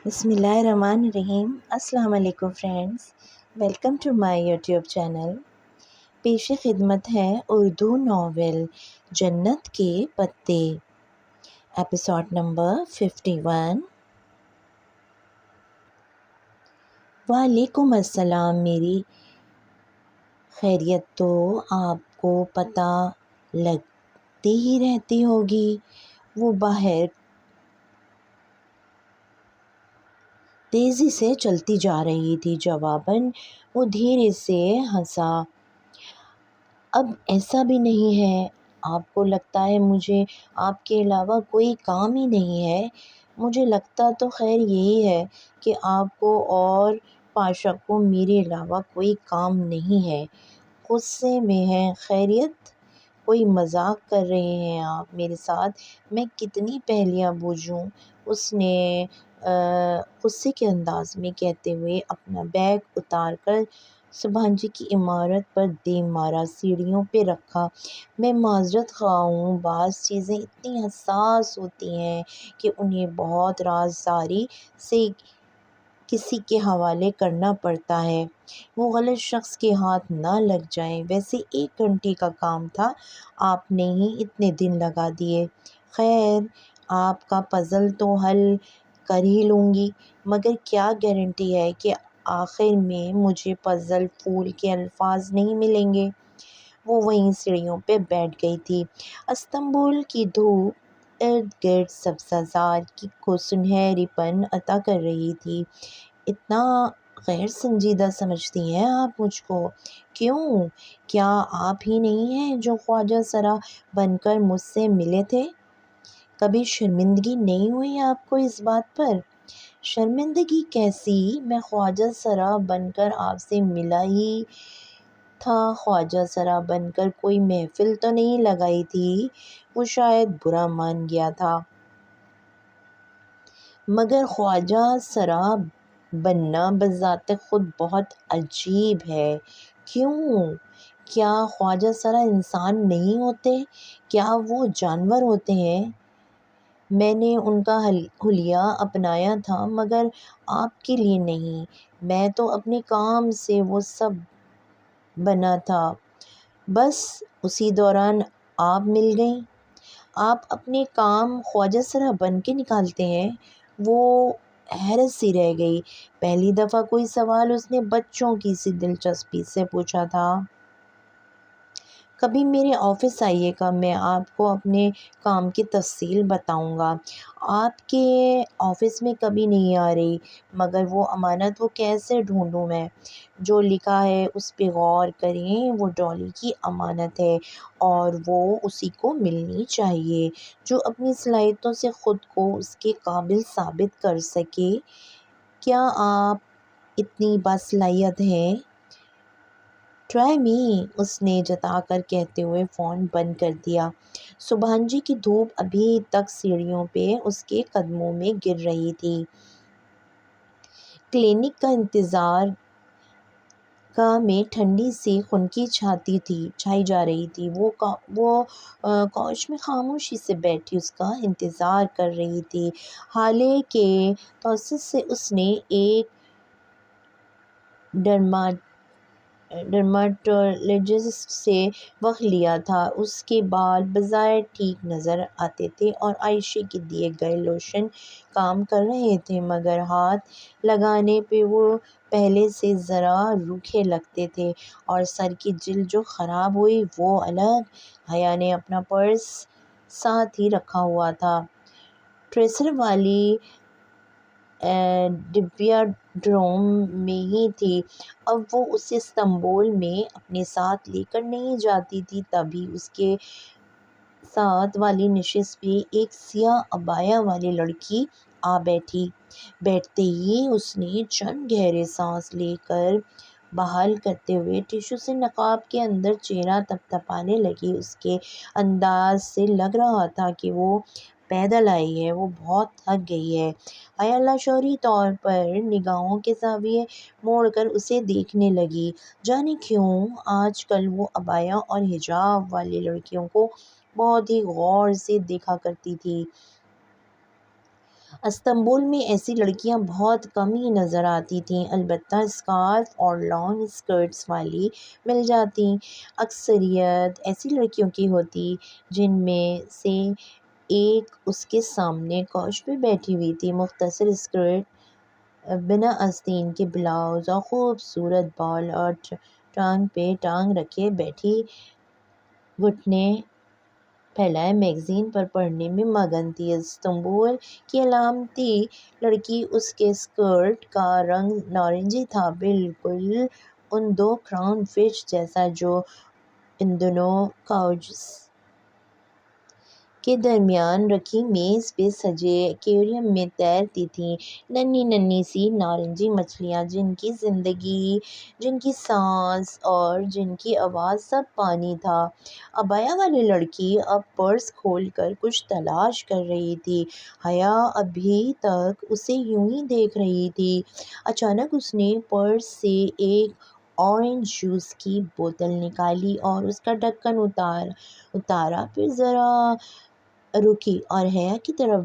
بسم اللہ الرحمن الرحیم۔ السلام علیکم friends, welcome to my YouTube channel. پیش خدمت ہے اردو ناول جنت کے پتے، ایپیسوڈ نمبر 51۔ وعلیکم السلام۔ میری خیریت تو آپ کو پتہ لگتی ہی رہتی ہوگی۔ وہ باہر تیزی سے چلتی جا رہی تھی۔ جواباً وہ دھیرے سے ہنسا۔ اب ایسا بھی نہیں ہے، آپ کو لگتا ہے مجھے آپ کے علاوہ کوئی کام ہی نہیں ہے؟ مجھے لگتا تو خیر یہی ہے کہ آپ کو اور پاشا کو میرے علاوہ کوئی کام نہیں ہے۔ غصے میں ہیں؟ خیریت؟ کوئی مذاق کر رہے ہیں آپ میرے ساتھ؟ میں کتنی پہلیاں بوجھوں، اس نے غصے کے انداز میں کہتے ہوئے اپنا بیگ اتار کر سبحان جی کی عمارت پر دے مارا، سیڑھیوں پہ رکھا۔ میں معذرت خواہ ہوں، بعض چیزیں اتنی حساس ہوتی ہیں کہ انہیں بہت رازداری سے کسی کے حوالے کرنا پڑتا ہے، وہ غلط شخص کے ہاتھ نہ لگ جائیں۔ ویسے 1 گھنٹے کا کام تھا، آپ نے ہی اتنے دن لگا دیے۔ خیر، آپ کا پزل تو حل کر ہی لوں گی، مگر کیا گارنٹی ہے کہ آخر میں مجھے پزل پھول کے الفاظ نہیں ملیں گے؟ وہ وہیں سیڑھیوں پہ بیٹھ گئی تھی۔ استنبول کی دھوپ ارد گرد سبزہ کو سنہری پن عطا کر رہی تھی۔ اتنا غیر سنجیدہ سمجھتی ہیں آپ مجھ کو؟ کیوں؟ کیا آپ ہی نہیں ہیں جو خواجہ سرا بن کر مجھ سے ملے تھے؟ کبھی شرمندگی نہیں ہوئی آپ کو اس بات پر؟ شرمندگی کیسی؟ میں خواجہ سرا بن کر آپ سے ملا ہی تھا۔ خواجہ سرا بن کر کوئی محفل تو نہیں لگائی تھی؟ وہ شاید برا مان گیا تھا، مگر خواجہ سرا بننا بذات خود بہت عجیب ہے۔ کیوں؟ کیا خواجہ سرا انسان نہیں ہوتے؟ کیا وہ جانور ہوتے ہیں؟ میں نے ان کا حلیہ اپنایا تھا، مگر آپ کے لیے نہیں۔ میں تو اپنے کام سے وہ سب بنا تھا، بس اسی دوران آپ مل گئیں۔ آپ اپنے کام خواجہ سرا بن کے نکالتے ہیں؟ وہ حیرت سی رہ گئی۔ پہلی دفعہ کوئی سوال اس نے بچوں کی سی دلچسپی سے پوچھا تھا۔ کبھی میرے آفس آئیے گا، میں آپ کو اپنے کام کی تفصیل بتاؤں گا۔ آپ کے آفس میں کبھی نہیں آ رہی، مگر وہ امانت وہ کیسے ڈھونڈوں میں؟ جو لکھا ہے اس پہ غور کریں، وہ ڈالی کی امانت ہے اور وہ اسی کو ملنی چاہیے جو اپنی صلاحیتوں سے خود کو اس کے قابل ثابت کر سکے۔ کیا آپ اتنی باصلاحیت ہیں؟ ٹرائی می، اس نے جتا کر کہتے ہوئے فون بند کر دیا۔ سبحان جی کی دھوپ ابھی تک سیڑھیوں پہ اس کے قدموں میں گر رہی تھی۔ کلینک کا انتظار گاہ میں ٹھنڈی سی خنکی چھائی جا رہی تھی۔ وہ کوچ میں خاموشی سے بیٹھی اس کا انتظار کر رہی تھی۔ حالے کے توسط سے اس نے ایک ڈرماٹولوجسٹ سے وقت لیا تھا۔ اس کے بال بظاہر ٹھیک نظر آتے تھے اور عائشہ کے دیے گئے لوشن کام کر رہے تھے، مگر ہاتھ لگانے پہ وہ پہلے سے ذرا روکھے لگتے تھے، اور سر کی جلد جو خراب ہوئی وہ الگ۔ حیا نے اپنا پرس ساتھ ہی رکھا ہوا تھا۔ ٹریسر والی ڈبیا ڈروم میں ہی تھی۔ اب وہ اسے استنبول میں اپنے ساتھ لے کر نہیں جاتی تھی۔ تبھی اس کے ساتھ والی نشست پہ ایک سیاہ عبایا والی لڑکی آ بیٹھی۔ بیٹھتے ہی اس نے چند گہرے سانس لے کر بحال کرتے ہوئے ٹشو سے نقاب کے اندر چہرہ تپتپانے لگی۔ اس کے انداز سے لگ رہا تھا کہ وہ پیدل آئی ہے، وہ بہت تھک گئی ہے۔ حیا لاشعوری طور پر نگاہوں کے زاویے موڑ کر اسے دیکھنے لگی۔ جانے کیوں آج کل وہ عبایا اور حجاب والی لڑکیوں کو بہت ہی غور سے دیکھا کرتی تھی۔ استنبول میں ایسی لڑکیاں بہت کم ہی نظر آتی تھیں، البتہ اسکارف اور لانگ اسکرٹس والی مل جاتیں۔ اکثریت ایسی لڑکیوں کی ہوتی جن میں سے ایک اس کے سامنے کوچ پہ بیٹھی ہوئی تھی، مختصر اسکرٹ، بنا آستین کے بلاؤز اور خوبصورت بال اور ٹانگ پہ ٹانگ رکھے بیٹھی، گھٹنے پھیلائے میگزین پر پڑھنے میں مگن تھی۔ استنبول کی علامتی لڑکی، اس کے اسکرٹ کا رنگ نارنجی تھا، بالکل ان دو کراؤن فش جیسا جو ان دنوں کاؤچز کے درمیان رکھی میز پہ سجے ایکویریم میں تیرتی تھیں، ننھی ننھی سی نارنجی مچھلیاں جن کی زندگی، جن کی سانس اور جن کی آواز سب پانی تھا۔ عبایا والی لڑکی اب پرس کھول کر کچھ تلاش کر رہی تھی۔ حیا ابھی تک اسے یوں ہی دیکھ رہی تھی۔ اچانک اس نے پرس سے ایک اورنج جوس کی بوتل نکالی اور اس کا ڈھکن اتارا، پھر ذرا رکی اور حیا کی طرف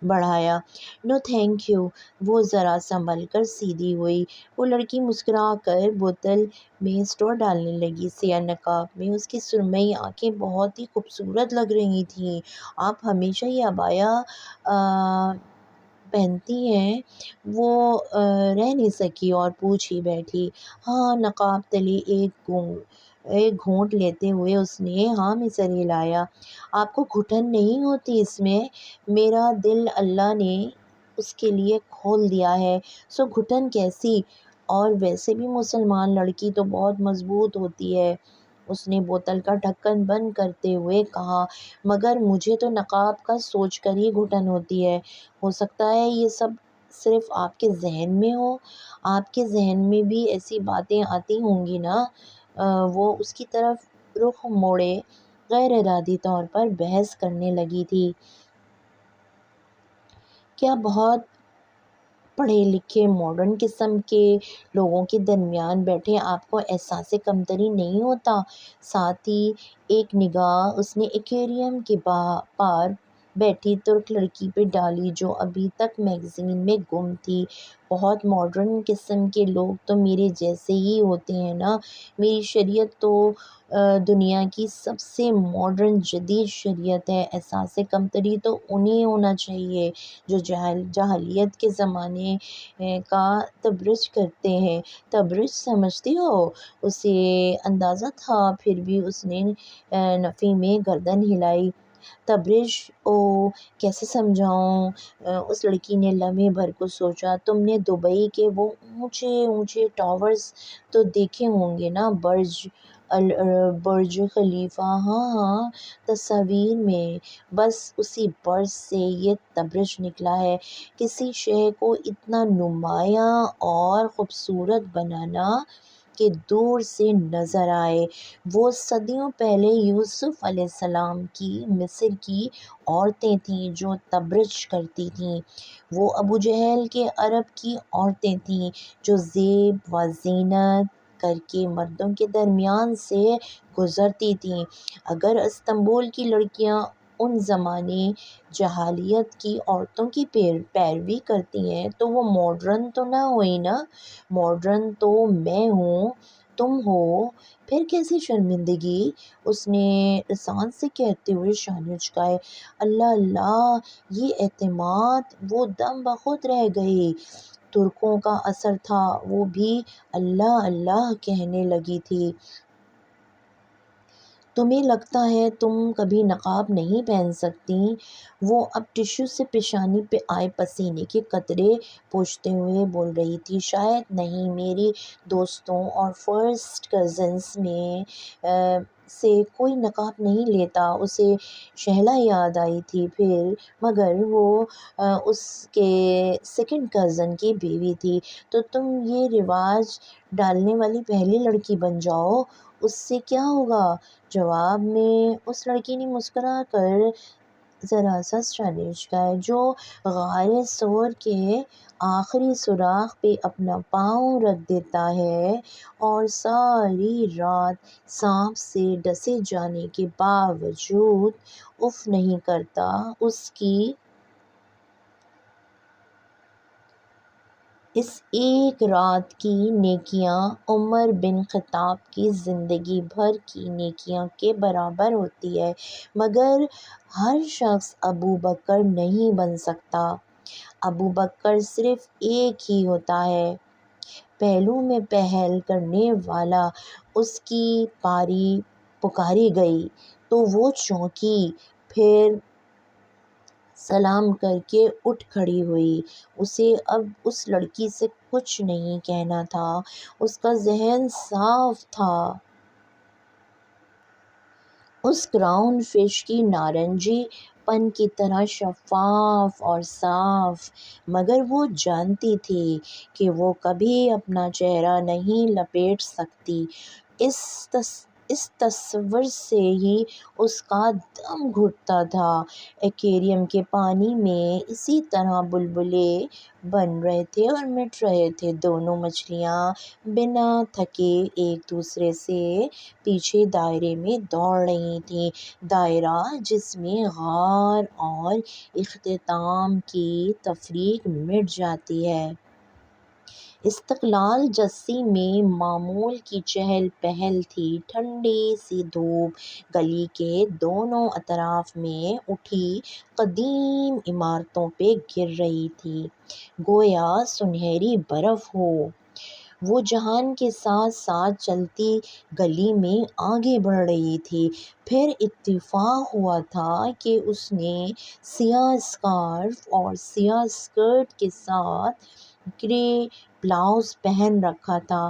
بڑھایا۔ "نو تھینک یو"۔ وہ ذرا سنبھل کر سیدھی ہوئی۔ وہ لڑکی مسکرا کر بوتل میں اسٹرا ڈالنے لگی۔ سیاہ نقاب میں اس کی سرمئی آنکھیں بہت ہی خوبصورت لگ رہی تھیں۔ "آپ ہمیشہ یہ عبایا پہنتی ہیں؟" وہ رہ نہیں سکی اور پوچھ ہی بیٹھی۔ "ہاں"۔ نقاب تلے ایک گھونٹ لیتے ہوئے اس نے ہاں میں سر ہلایا۔ "آپ کو گھٹن نہیں ہوتی اس میں؟ میرا دل اللہ نے اس کے لیے کھول دیا ہے، سو گھٹن کیسی؟ اور ویسے بھی مسلمان لڑکی تو بہت مضبوط ہوتی ہے"۔ اس نے بوتل کا ڈھکن بند کرتے ہوئے کہا۔ "مگر مجھے تو نقاب کا سوچ کر ہی گھٹن ہوتی ہے"۔ "ہو سکتا ہے یہ سب صرف آپ کے ذہن میں ہو۔ آپ کے ذہن میں بھی ایسی باتیں آتی ہوں گی نا"۔ وہ اس کی طرف رخ موڑے غیر ارادی طور پر بحث کرنے لگی تھی۔ "کیا بہت پڑھے لکھے ماڈرن قسم کے لوگوں کے درمیان بیٹھے آپ کو احساس کمتری نہیں ہوتا"۔ ساتھ ہی ایک نگاہ اس نے ایکویریم کے پار بیٹھی ترک لڑکی پہ ڈالی جو ابھی تک میگزین میں گم تھی۔ "بہت ماڈرن قسم کے لوگ تو میرے جیسے ہی ہوتے ہیں نا۔ میری شریعت تو دنیا کی سب سے ماڈرن جدید شریعت ہے۔ احساس کمتری تو انہیں ہونا چاہیے جو جاہلیت کے زمانے کا تبرج کرتے ہیں"۔ "تبرج سمجھتی ہو"۔ اسے اندازہ تھا، پھر بھی اس نے نفی میں گردن ہلائی۔ "تبرج؟ اوہ، کیسے سمجھاؤں"۔ اس لڑکی نے لمحے بھر کو سوچا۔ "تم نے دبئی کے وہ اونچے اونچے ٹاورز تو دیکھے ہوں گے نا، برج خلیفہ"۔ "ہاں ہاں، تصاویر میں"۔ "بس اسی برج سے یہ تبرج نکلا ہے، کسی شے کو اتنا نمایاں اور خوبصورت بنانا کہ دور سے نظر آئے"۔ وہ صدیوں پہلے یوسف علیہ السلام کی مصر کی عورتیں تھیں جو تبرج کرتی تھیں۔ وہ ابو جہل کے عرب کی عورتیں تھیں جو زیب و زینت کر کے مردوں کے درمیان سے گزرتی تھیں۔ اگر استنبول کی لڑکیاں ان زمانے جاہلیت کی عورتوں کی پیروی کرتی ہیں تو وہ ماڈرن تو نہ ہوئی نا۔ ماڈرن تو میں ہوں، تم ہو، پھر کیسی شرمندگی"۔ اس نے رسان سے کہتے ہوئے شانے اچکائے۔ "اللہ اللہ"۔ یہ اعتماد وہ دم بخود رہ گئی۔ ترکوں کا اثر تھا، وہ بھی اللہ اللہ کہنے لگی تھی۔ "تمہیں لگتا ہے تم کبھی نقاب نہیں پہن سکتیں"۔ وہ اب ٹشو سے پیشانی پہ آئے پسینے کے قطرے پوچھتے ہوئے بول رہی تھی۔ "شاید نہیں، میری دوستوں اور فرسٹ کزنز میں سے کوئی نقاب نہیں لیتا"۔ اسے شہلا یاد آئی تھی پھر، مگر وہ اس کے سیکنڈ کزن کی بیوی تھی۔ "تو تم یہ رواج ڈالنے والی پہلی لڑکی بن جاؤ، اس سے کیا ہوگا"۔ جواب میں اس لڑکی نے مسکرا کر ذرا سا شانے اچکائے۔ "جو غار ثور کے آخری سوراخ پہ اپنا پاؤں رکھ دیتا ہے اور ساری رات سانپ سے ڈسے جانے کے باوجود اف نہیں کرتا، اس کی اس ایک رات کی نیکیاں عمر بن خطاب کی زندگی بھر کی نیکیوں کے برابر ہوتی ہے، مگر ہر شخص ابو بکر نہیں بن سکتا۔ ابو بکر صرف ایک ہی ہوتا ہے، پہلو میں پہل کرنے والا۔ اس کی پاری پکاری گئی تو وہ چونکی، پھر سلام کر کے اٹھ کھڑی ہوئی۔ اسے اب اس لڑکی سے کچھ نہیں کہنا تھا، اس کا ذہن صاف تھا۔ اس کراؤن فش کی نارنجی پن کی طرح شفاف اور صاف، مگر وہ جانتی تھی کہ وہ کبھی اپنا چہرہ نہیں لپیٹ سکتی۔ اس تصور سے ہی اس کا دم گھٹتا تھا۔ ایکویریم کے پانی میں اسی طرح بلبلے بن رہے تھے اور مٹ رہے تھے۔ دونوں مچھلیاں بنا تھکے ایک دوسرے سے پیچھے دائرے میں دوڑ رہی تھیں، دائرہ جس میں غار اور اختتام کی تفریق مٹ جاتی ہے۔ استقلال جستی میں معمول کی چہل پہل تھی۔ ٹھنڈی سی دھوپ گلی کے دونوں اطراف میں اٹھی قدیم عمارتوں پہ گر رہی تھی، گویا سنہری برف ہو۔ وہ جہان کے ساتھ ساتھ چلتی گلی میں آگے بڑھ رہی تھی۔ پھر اتفاق ہوا تھا کہ اس نے سیاہ اسکارف اور سیاہ اسکرٹ کے ساتھ گرے بلاؤز پہن رکھا تھا،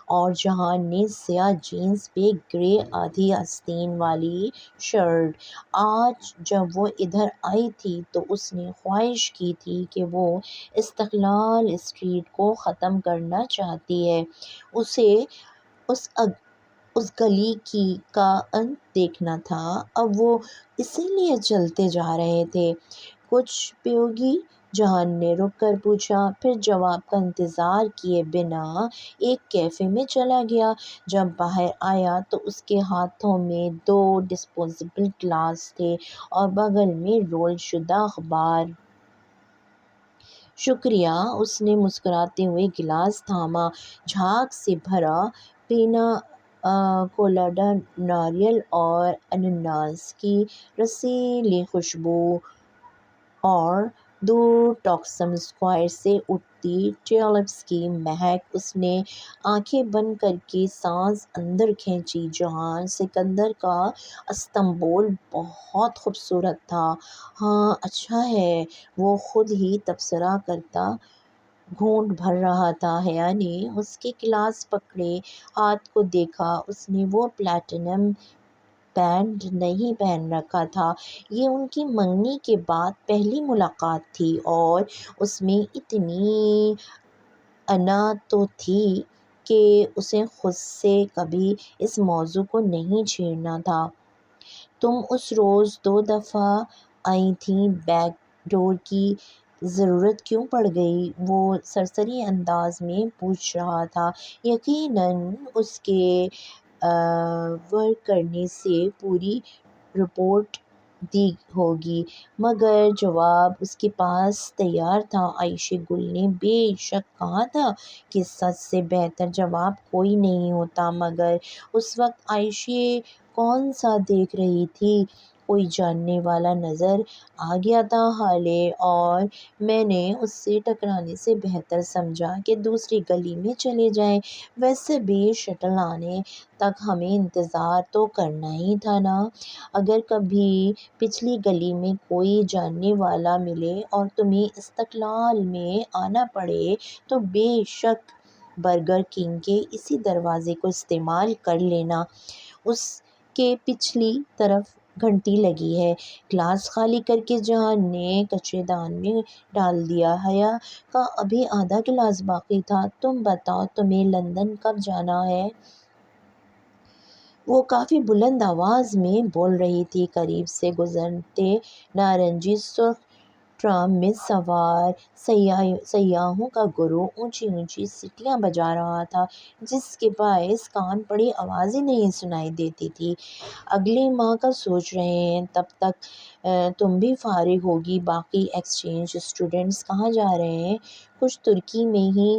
اور جہان نے سیاہ جینس پہ گرے آدھی آستین والی شرٹ۔ آج جب وہ ادھر آئی تھی تو اس نے خواہش کی تھی کہ وہ استقلال اسٹریٹ کو ختم کرنا چاہتی ہے۔ اسے اس گلی کا انت دیکھنا تھا۔ اب وہ اسی لیے چلتے جا رہے تھے۔ کچھ پیو گی؟ جہان نے رک کر پوچھا، پھر جواب کا انتظار کیے بنا ایک کیفے میں چلا گیا۔ جب باہر آیا تو اس کے ہاتھوں میں 2 ڈسپوزیبل گلاس تھے اور بغل میں رول شدہ اخبار۔ شکریہ، اس نے مسکراتے ہوئے گلاس تھاما۔ جھاگ سے بھرا پینا کولاڈا، ناریل اور انناس کی رسیلی خوشبو اور دور ٹاکسم اسکوائر سے اٹھتی ٹیولپس کی مہک۔ اس نے آنکھیں بند کر کے سانس اندر کھینچی۔ جہان سکندر کا استنبول بہت خوبصورت تھا۔ ہاں اچھا ہے، وہ خود ہی تبصرہ کرتا گھونٹ بھر رہا تھا۔ حیا نے اس کے گلاس پکڑے ہاتھ کو دیکھا۔ اس نے وہ پلاٹینم بینڈ نہیں پہن رکھا تھا۔ یہ ان کی منگنی کے بعد پہلی ملاقات تھی اور اس میں اتنی انا تو تھی کہ اسے خود سے کبھی اس موضوع کو نہیں چھیڑنا تھا۔ تم اس روز 2 دفعہ آئی تھیں، بیک ڈور کی ضرورت کیوں پڑ گئی؟ وہ سرسری انداز میں پوچھ رہا تھا۔ یقیناً اس کے ورک کرنے سے پوری رپورٹ دی ہوگی، مگر جواب اس کے پاس تیار تھا۔ عائشہ گل نے بے شک کہا تھا کہ سچ سے بہتر جواب کوئی نہیں ہوتا، مگر اس وقت عائشہ کون سا دیکھ رہی تھی؟ کوئی جاننے والا نظر آ گیا تھا حالے، اور میں نے اس سے ٹکرانے سے بہتر سمجھا کہ دوسری گلی میں چلے جائیں۔ ویسے بھی شٹل آنے تک ہمیں انتظار تو کرنا ہی تھا نا۔ اگر کبھی پچھلی گلی میں کوئی جاننے والا ملے اور تمہیں استقلال میں آنا پڑے تو بے شک برگر کنگ کے اسی دروازے کو استعمال کر لینا، اس کے پچھلی طرف گھنٹی لگی ہے۔ گلاس خالی کر کے جہان نے کچرے دان میں ڈال دیا۔ حیا کا ابھی آدھا گلاس باقی تھا۔ تم بتاؤ، تمہیں لندن کب جانا ہے؟ وہ کافی بلند آواز میں بول رہی تھی۔ قریب سے گزرتے نارنجی سرخ ٹرام میں سوار سیاحوں کا گروہ اونچی اونچی سیٹیاں بجا رہا تھا، جس کے باعث کان پڑی آوازیں نہیں سنائی دیتی تھی۔ اگلے ماہ کا سوچ رہے ہیں، تب تک تم بھی فارغ ہوگی۔ باقی ایکسچینج اسٹوڈنٹس کہاں جا رہے ہیں؟ کچھ ترکی میں ہی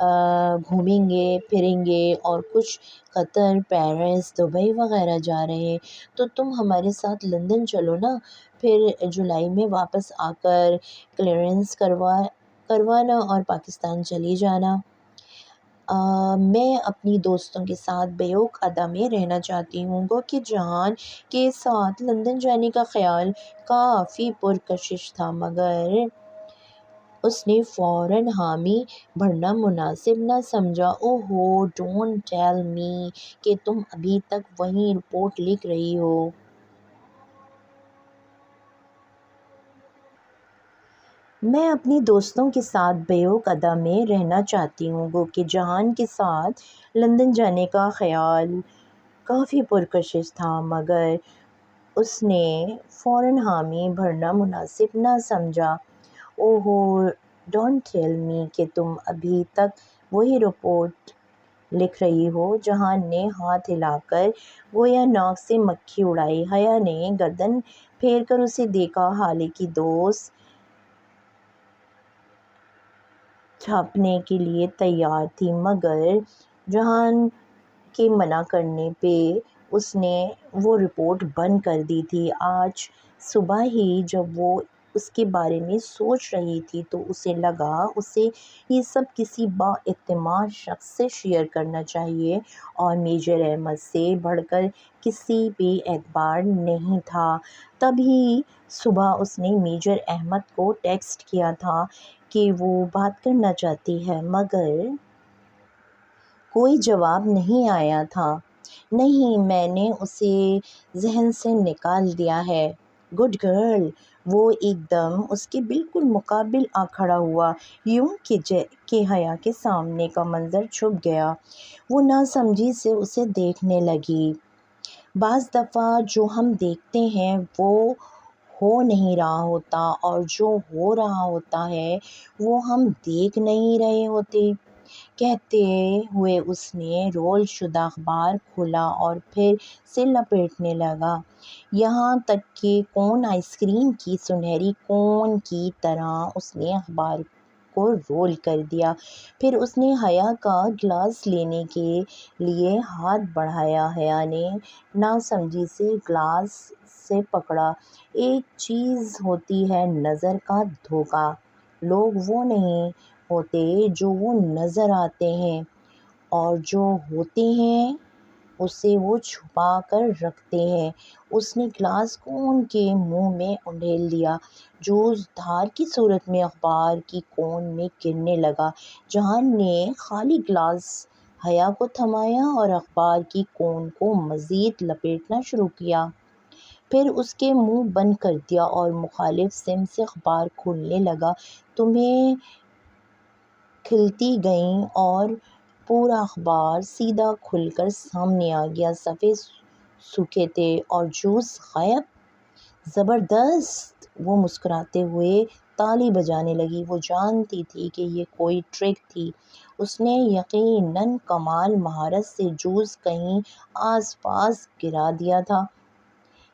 گھومیں گے پھریں گے اور کچھ قطر، پیرس، دبئی وغیرہ جا رہے ہیں۔ تو تم ہمارے ساتھ لندن چلو نا، پھر جولائی میں واپس آ کر کلیئرنس کروانا اور پاکستان چلی جانا۔ میں اپنی دوستوں کے ساتھ بیوق ادا میں رہنا چاہتی ہوں۔ گو کہ جہان کے ساتھ لندن جانے کا خیال کافی پرکشش تھا، مگر اس نے فوراً حامی بھرنا مناسب نہ سمجھا۔ اوہو، ڈونٹ ٹیل می کہ تم ابھی تک وہیں رپورٹ لکھ رہی ہو۔ میں اپنی دوستوں کے ساتھ بیوق ادا میں رہنا چاہتی ہوں۔ گو کہ جہان کے ساتھ لندن جانے کا خیال کافی پرکشش تھا، مگر اس نے فوراً حامی بھرنا مناسب نہ سمجھا۔ اوہو، ڈونٹ ٹیل می کہ تم ابھی تک وہی رپورٹ لکھ رہی ہو۔ جہان نے ہاتھ ہلا کر گویا ناک سے مکھی اڑائی۔ حیا نے گردن پھیر کر اسے دیکھا، حالانکہ دوست چھاپنے کے لیے تیار تھی، مگر جہان کے منع کرنے پہ اس نے وہ رپورٹ بند کر دی تھی۔ آج صبح ہی جب وہ اس کے بارے میں سوچ رہی تھی تو اسے لگا اسے یہ سب کسی بااعتماد شخص سے شیئر کرنا چاہیے، اور میجر احمد سے بڑھ کر کسی پہ اعتبار نہیں تھا۔ تبھی صبح اس نے میجر احمد کو ٹیکسٹ کیا تھا کہ وہ بات کرنا چاہتی ہے، مگر کوئی جواب نہیں آیا تھا۔ نہیں، میں نے اسے ذہن سے نکال دیا ہے۔ Good girl. وہ ایک دم اس کے بالکل مقابل آ کھڑا ہوا، یوں کہ حیا کے سامنے کا منظر چھپ گیا۔ وہ ناسمجھی سے اسے دیکھنے لگی۔ بعض دفعہ جو ہم دیکھتے ہیں وہ ہو نہیں رہا ہوتا، اور جو ہو رہا ہوتا ہے وہ ہم دیکھ نہیں رہے ہوتے۔ کہتے ہوئے اس نے رول شدہ اخبار کھولا اور پھر سے لپیٹنے لگا، یہاں تک کہ کون آئس کریم کی سنہری کون کی طرح اس نے اخبار کو رول کر دیا۔ پھر اس نے حیا کا گلاس لینے کے لیے ہاتھ بڑھایا۔ حیا نے ناسمجھی سے گلاس سے پکڑا۔ ایک چیز ہوتی ہے نظر کا دھوکہ۔ لوگ وہ نہیں ہوتے جو وہ نظر آتے ہیں، اور جو ہوتے ہیں اسے وہ چھپا کر رکھتے ہیں۔ اس نے گلاس کو ان کے منہ میں انڈیل دیا۔ جوس دھار کی صورت میں اخبار کی کون میں گرنے لگا۔ جہان نے خالی گلاس حیا کو تھمایا اور اخبار کی کون کو مزید لپیٹنا شروع کیا، پھر اس کے منہ بند کر دیا اور مخالف سمت سے اخبار کھولنے لگا۔ تمہیں کھلتی گئیں اور پورا اخبار سیدھا کھل کر سامنے آ گیا۔ صفحے سوکھے تھے اور جوس غائب۔ زبردست! وہ مسکراتے ہوئے تالی بجانے لگی۔ وہ جانتی تھی کہ یہ کوئی ٹرک تھی۔ اس نے یقیناً کمال مہارت سے جوس کہیں آس پاس گرا دیا تھا،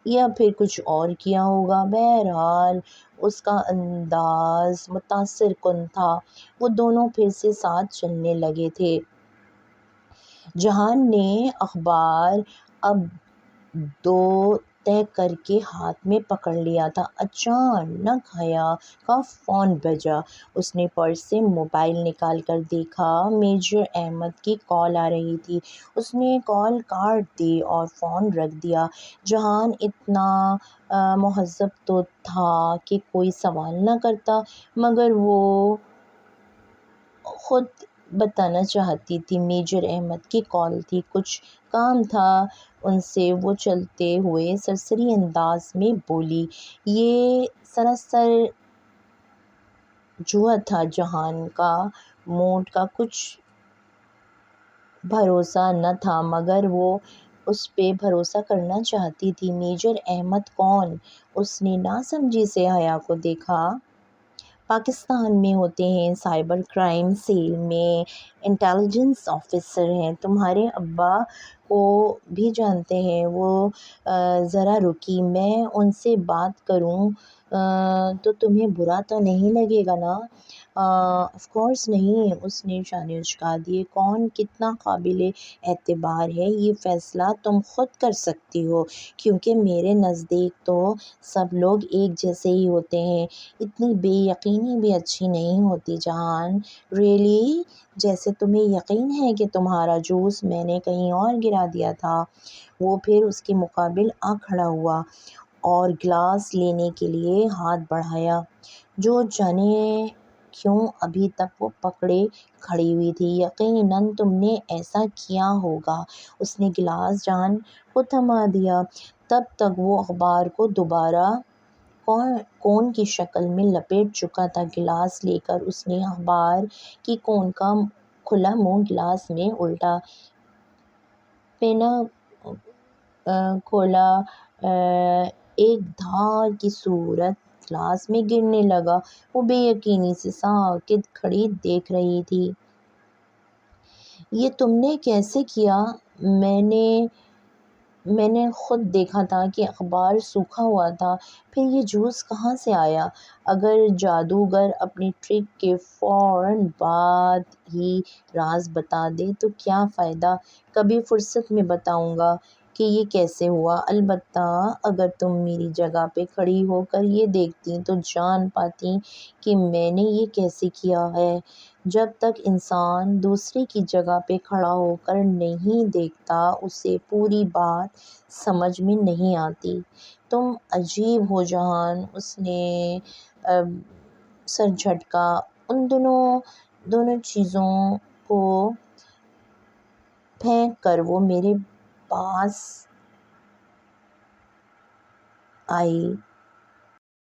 یا پھر کچھ اور کیا ہوگا۔ بہرحال اس کا انداز متاثر کن تھا۔ وہ دونوں پھر سے ساتھ چلنے لگے تھے۔ جہان نے اخبار اب دو تہہ کر کے ہاتھ میں پکڑ لیا تھا۔ اچانک حیا کا فون بجا۔ اس نے پرس سے موبائل نکال کر دیکھا، میجر احمد کی کال آ رہی تھی۔ اس نے کال کاٹ دی اور فون رکھ دیا۔ جہان اتنا مہذب تو تھا کہ کوئی سوال نہ کرتا، مگر وہ خود بتانا چاہتی تھی میجر احمد کی کال تھی، کچھ کام تھا ان سے۔ وہ چلتے ہوئے سرسری انداز میں بولی۔ یہ سراسر جوا تھا۔ جہان کا موڈ کا کچھ بھروسہ نہ تھا، مگر وہ اس پہ بھروسہ کرنا چاہتی تھی۔ میجر احمد کون؟ اس نے ناسمجھی سے حیا کو دیکھا۔ پاکستان میں ہوتے ہیں، سائبر کرائم سیل میں انٹیلیجنس آفیسر ہیں، تمہارے ابا کو بھی جانتے ہیں وہ۔ ذرا رکی، میں ان سے بات کروں تو تمہیں برا تو نہیں لگے گا نا؟ آف کورس نہیں، اس نے شانے اچکا دیے۔ کون کتنا قابل اعتبار ہے یہ فیصلہ تم خود کر سکتی ہو، کیونکہ میرے نزدیک تو سب لوگ ایک جیسے ہی ہوتے ہیں۔ اتنی بے یقینی بھی اچھی نہیں ہوتی جہان۔ ریئلی؟ جیسے تمہیں یقین ہے کہ تمہارا جوس میں نے کہیں اور گرا دیا تھا؟ وہ پھر اس کے مقابل آ کھڑا ہوا اور گلاس لینے کے لیے ہاتھ بڑھایا۔ جو جانے کیوں ابھی تک وہ پکڑے کھڑی ہوئی تھی۔ یقیناً تم نے ایسا کیا ہوگا۔ اس نے گلاس جان کو تھما دیا۔ تب تک وہ اخبار کو دوبارہ کون کی شکل میں لپیٹ چکا تھا۔ گلاس لے کر اس نے اخبار کی کون کا کھلا منہ گلاس میں الٹا پینا کھولا۔ ایک دھار کی صورت گلاس میں گرنے لگا۔ وہ بے یقینی سے ساکت کھڑی دیکھ رہی تھی۔ یہ تم نے کیسے کیا؟ میں نے خود دیکھا تھا کہ اخبار سوکھا ہوا تھا۔ پھر یہ جوس کہاں سے آیا؟ اگر جادوگر اپنی ٹرک کے فوراً بعد ہی راز بتا دے تو کیا فائدہ؟ کبھی فرصت میں بتاؤں گا کہ یہ کیسے ہوا۔ البتہ اگر تم میری جگہ پہ کھڑی ہو کر یہ دیکھتیں تو جان پاتیں کہ میں نے یہ کیسے کیا ہے۔ جب تک انسان دوسرے کی جگہ پہ کھڑا ہو کر نہیں دیکھتا اسے پوری بات سمجھ میں نہیں آتی۔ تم عجیب ہو جہان۔ اس نے سر جھٹکا۔ ان دونوں چیزوں کو پھینک کر وہ میرے پاس آئی۔